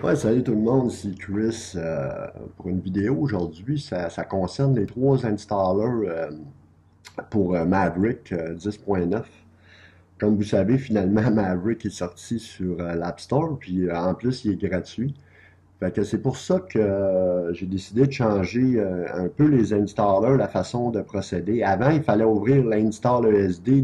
Ouais, salut tout le monde, c'est Chris pour une vidéo aujourd'hui. Ça concerne les trois installers pour Maverick 10.9. Comme vous savez, finalement, Maverick est sorti sur l'App Store, puis en plus, il est gratuit. Fait que c'est pour ça que j'ai décidé de changer un peu les installers, la façon de procéder. Avant, il fallait ouvrir l'install ESD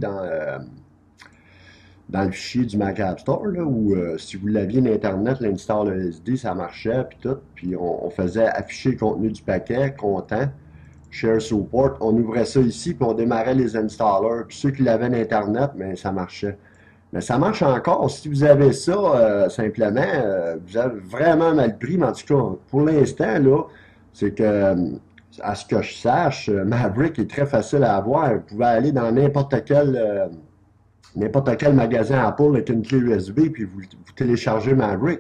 dans le fichier du Mac App Store, là, où si vous l'aviez d'Internet, l'install ESD, ça marchait, puis tout. Puis on faisait afficher le contenu du paquet, content, share support. On ouvrait ça ici, puis on démarrait les installers. Puis ceux qui l'avaient d'Internet, mais ça marchait. Mais ça marche encore. Si vous avez ça, simplement, vous avez vraiment mal pris. Mais en tout cas, pour l'instant, là, c'est que, à ce que je sache, Maverick est très facile à avoir. Vous pouvez aller dans n'importe quel magasin Apple avec une clé USB, puis vous téléchargez Maverick.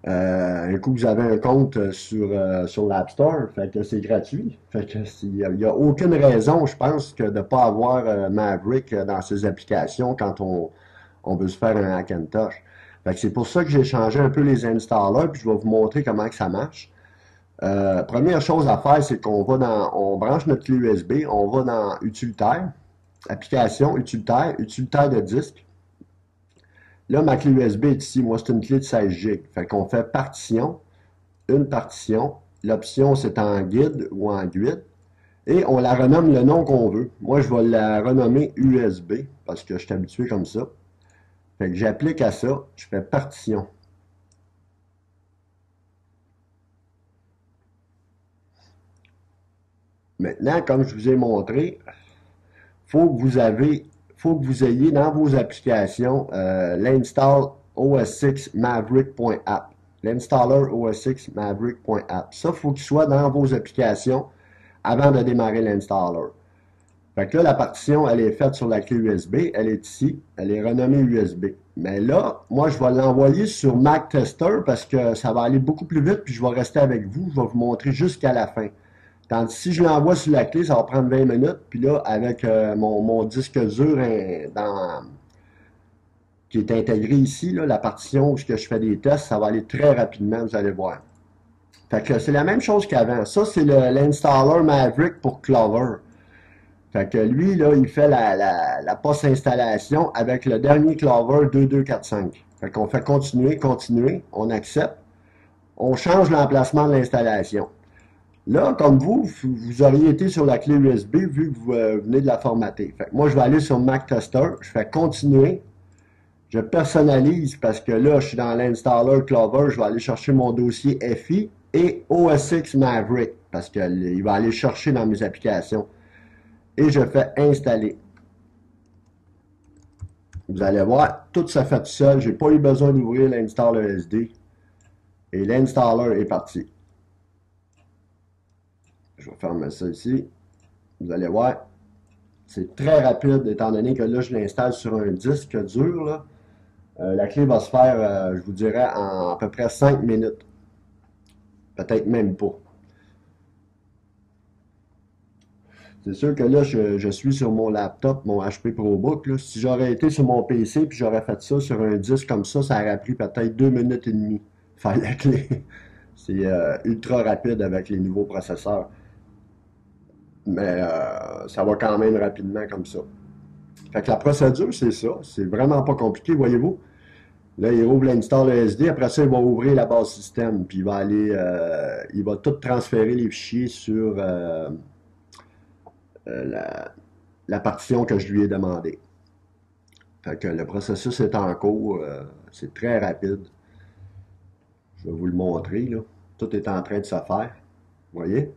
Un coup, vous avez un compte sur l'App Store, fait que c'est gratuit. Fait que il y a aucune raison, je pense, que de ne pas avoir Maverick dans ses applications quand on veut se faire un hack and touch. Fait que c'est pour ça que j'ai changé un peu les installers, puis je vais vous montrer comment que ça marche. Première chose à faire, c'est on branche notre clé USB, on va dans Utilitaire, Application, Utilitaire, Utilitaire de disque. Là, ma clé USB est ici. Moi, c'est une clé de 16 GB. Fait qu'on fait partition, une partition. L'option, c'est en guide ou en guide. Et on la renomme le nom qu'on veut. Moi, je vais la renommer USB parce que je suis habitué comme ça. Fait que j'applique à ça. Je fais partition. Maintenant, comme je vous ai montré, faut que vous avez, faut que vous ayez dans vos applications l'install OS6 Maverick.app. L'installer OS6 Maverick.app. Ça, faut qu'il soit dans vos applications avant de démarrer l'installer. Fait que là, la partition, elle est faite sur la clé USB, elle est ici, elle est renommée USB. Mais là, moi, je vais l'envoyer sur Mac Tester parce que ça va aller beaucoup plus vite, puis je vais rester avec vous, je vais vous montrer jusqu'à la fin. Tandis que si je l'envoie sur la clé, ça va prendre 20 minutes. Puis là, avec mon disque dur qui est intégré ici, là, la partition où je fais des tests, ça va aller très rapidement, vous allez voir. Fait que c'est la même chose qu'avant. Ça, c'est l'installer Maverick pour Clover. Fait que lui, là, il fait la post-installation avec le dernier Clover 2245. Fait qu'on fait continuer, continuer, on accepte, on change l'emplacement de l'installation. Là, comme vous auriez été sur la clé USB vu que vous venez de la formater. Fait que moi, je vais aller sur Mac Tester, je fais continuer, je personnalise parce que là, je suis dans l'installer Clover, je vais aller chercher mon dossier FI et OSX Maverick parce qu'il va aller chercher dans mes applications. Et je fais installer. Vous allez voir, tout se fait tout seul. J'ai pas eu besoin d'ouvrir l'installer SD. Et l'installer est parti. Je vais fermer ça ici. Vous allez voir, c'est très rapide étant donné que là, je l'installe sur un disque dur. Là. La clé va se faire, je vous dirais, en à peu près 5 minutes. Peut-être même pas. C'est sûr que là, je suis sur mon laptop, mon HP ProBook. Là. Si j'aurais été sur mon PC puis j'aurais fait ça sur un disque comme ça aurait pris peut-être 2 minutes et demie faire la clé. C'est ultra rapide avec les nouveaux processeurs. Mais ça va quand même rapidement comme ça. Fait que la procédure, c'est ça. C'est vraiment pas compliqué, voyez-vous. Là, il ouvre l'install ESD. Après ça, il va ouvrir la base système. Puis il va tout transférer les fichiers sur la partition que je lui ai demandé. Fait que le processus est en cours. C'est très rapide. Je vais vous le montrer, là. Tout est en train de se faire. Vous voyez?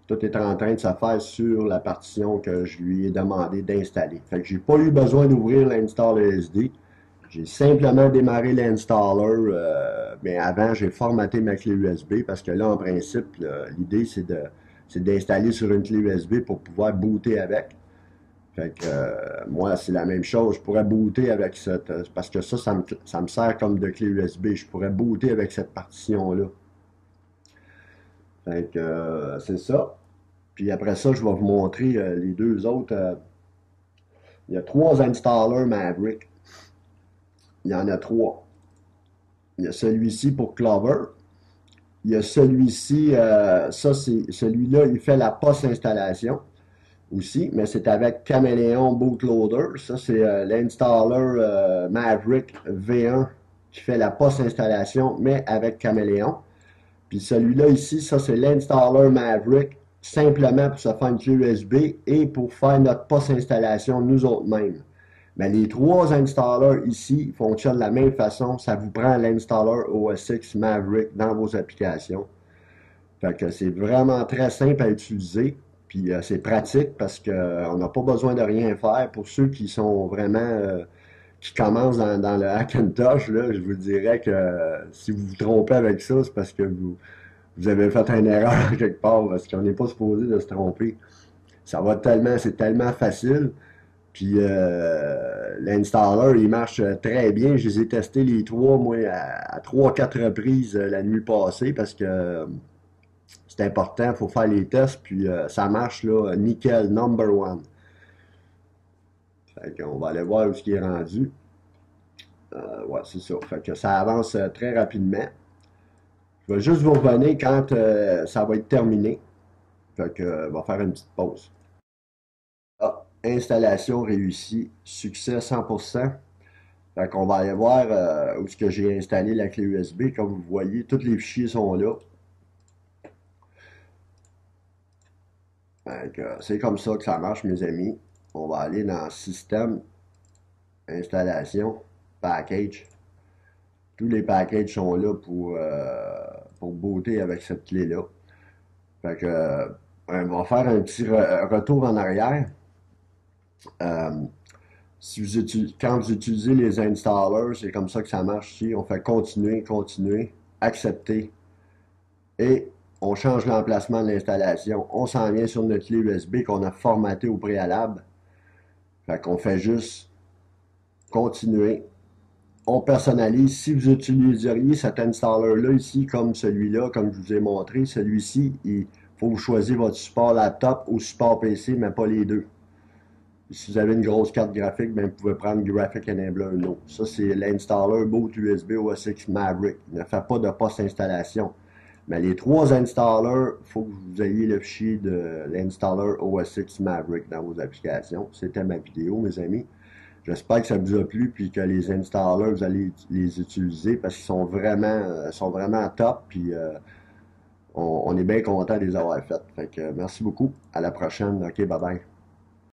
Tout est en train de se faire sur la partition que je lui ai demandé d'installer. Fait que j'ai pas eu besoin d'ouvrir l'install ESD. J'ai simplement démarré l'installer, mais avant, j'ai formaté ma clé USB parce que là, en principe, l'idée, c'est d'installer sur une clé USB pour pouvoir booter avec. Fait que moi, c'est la même chose. Je pourrais booter avec parce que ça me sert comme de clé USB. Je pourrais booter avec cette partition-là. Fait que c'est ça. Puis après ça, je vais vous montrer les deux autres. Il y a trois installers Maverick. Il y en a trois. Il y a celui-ci pour Clover. Il y a celui-ci, ça c'est celui-là, il fait la post-installation aussi, mais c'est avec Chameleon Bootloader. Ça c'est l'installer Maverick V1 qui fait la post-installation, mais avec Chameleon. Puis celui-là ici, ça c'est l'installer Maverick, simplement pour se faire une clé USB et pour faire notre post-installation nous autres mêmes. Mais les trois installers ici fonctionnent de la même façon. Ça vous prend l'installer OS X Maverick dans vos applications. Fait que c'est vraiment très simple à utiliser. Puis c'est pratique parce qu'on n'a pas besoin de rien faire. Pour ceux qui sont vraiment qui commencent dans le Hackintosh, là, je vous dirais que si vous vous trompez avec ça, c'est parce que vous avez fait une erreur quelque part, parce qu'on n'est pas supposé de se tromper. Ça va tellement, c'est tellement facile. Puis l'installer, il marche très bien. Je les ai testés les trois, moi, à 3-4 reprises la nuit passée parce que c'est important, il faut faire les tests. Puis ça marche là, nickel, number one. Fait qu'on va aller voir où ce qui est rendu. Ouais, c'est ça. Fait que ça avance très rapidement. Je vais juste vous revenir quand ça va être terminé. Fait que on va faire une petite pause. Ah, installation réussie, succès 100%. Fait qu'on va aller voir où est-ce que j'ai installé la clé USB. Comme vous voyez, tous les fichiers sont là. Fait que c'est comme ça que ça marche, mes amis. On va aller dans Système, Installation, Package. Tous les packages sont là pour booter avec cette clé-là. Fait que, on va faire un petit retour en arrière. Euh, si vous quand vous utilisez les installers, c'est comme ça que ça marche ici. On fait continuer, continuer, accepter et on change l'emplacement de l'installation. On s'en vient sur notre clé USB qu'on a formaté au préalable. Fait qu'on fait juste continuer. On personnalise. Si vous utiliseriez cet installer-là ici, comme celui-là, comme je vous ai montré, celui-ci, il faut que vous choisir votre support laptop ou support PC, mais pas les deux. Si vous avez une grosse carte graphique, ben, vous pouvez prendre Graphic Enabler No. Ça, c'est l'installer Boot USB OS X Maverick. Il ne fait pas de post-installation. Mais les trois installers, il faut que vous ayez le fichier de l'installer OS X Maverick dans vos applications. C'était ma vidéo, mes amis. J'espère que ça vous a plu puis que les installers, vous allez les utiliser parce qu'ils sont vraiment top. Puis on est bien content de les avoir faites. Fait que merci beaucoup. À la prochaine. OK, bye bye.